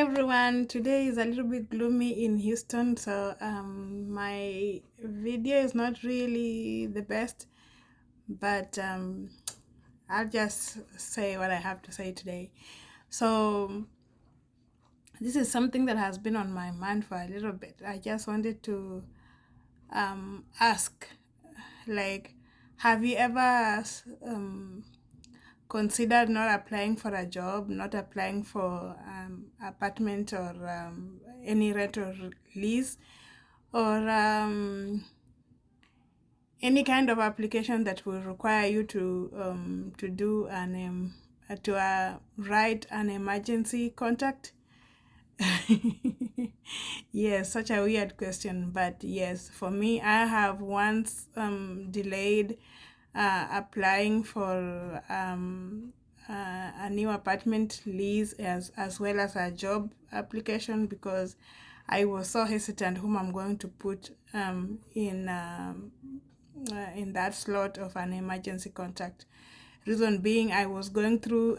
everyone, today is a little bit gloomy in Houston, so my video is not really the best, but I'll just say what I have to say today. So this is something that has been on my mind for a little bit. I just wanted to ask, like, have you ever considered not applying for a job, not applying for apartment or any rent or lease, or any kind of application that will require you to do write an emergency contact? Yes, such a weird question, but yes, for me, I have once delayed applying for a new apartment lease as well as a job application because I was so hesitant whom I'm going to put in that slot of an emergency contact. Reason being, I was going through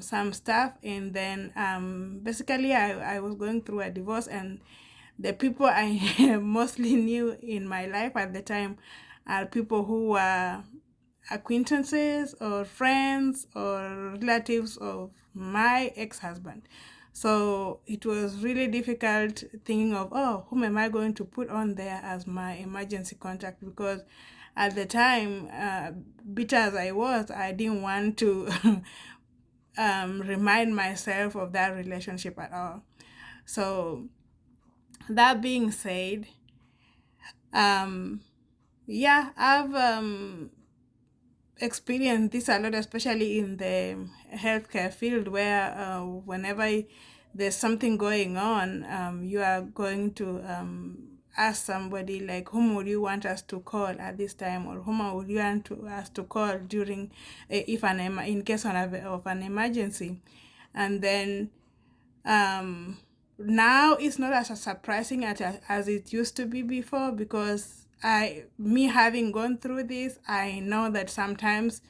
some stuff, and then basically I was going through a divorce, and the people I mostly knew in my life at the time are people who were acquaintances or friends or relatives of my ex-husband. So it was really difficult thinking of, oh, whom am I going to put on there as my emergency contact? Because at the time, bitter as I was, I didn't want to remind myself of that relationship at all. So that being said, yeah, I've experienced this a lot, especially in the healthcare field, where whenever there's something going on, you are going to ask somebody like, whom would you want us to call at this time, or whom would you want us to call during if in case of an emergency. And then now it's not as surprising as it used to be before, because me having gone through this, I know that sometimes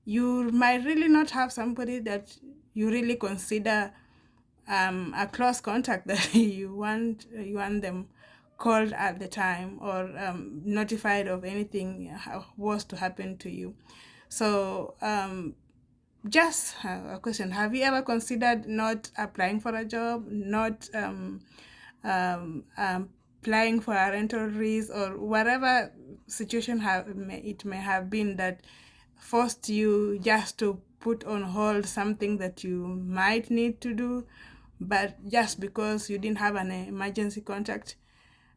you might really not have somebody that you really consider a close contact that you want them called at the time, or notified of anything was to happen to you. So just a question: have you ever considered not applying for a job, not applying for a rental lease, or whatever situation it may have been that forced you just to put on hold something that you might need to do, but just because you didn't have an emergency contact?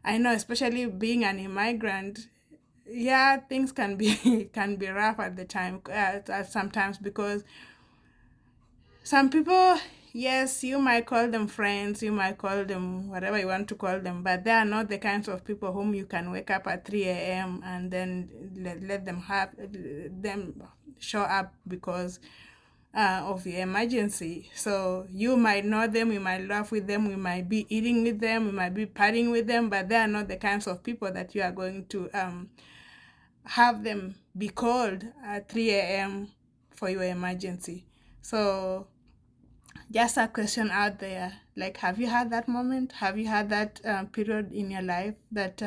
I know, especially being an immigrant, yeah, things can be can be rough at the time, sometimes, because some people, yes, you might call them friends, you might call them whatever you want to call them, but they are not the kinds of people whom you can wake up at 3 a.m. and then let them show up because of the emergency. So you might know them, you might laugh with them, we might be eating with them, we might be partying with them, but they are not the kinds of people that you are going to have them be called at 3 a.m. for your emergency. So just a question out there, like, have you had that moment? Have you had that period in your life that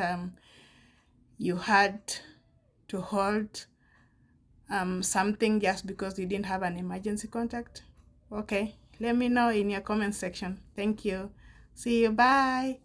you had to hold something just because you didn't have an emergency contact? Okay, let me know in your comment section. Thank you. See you. Bye.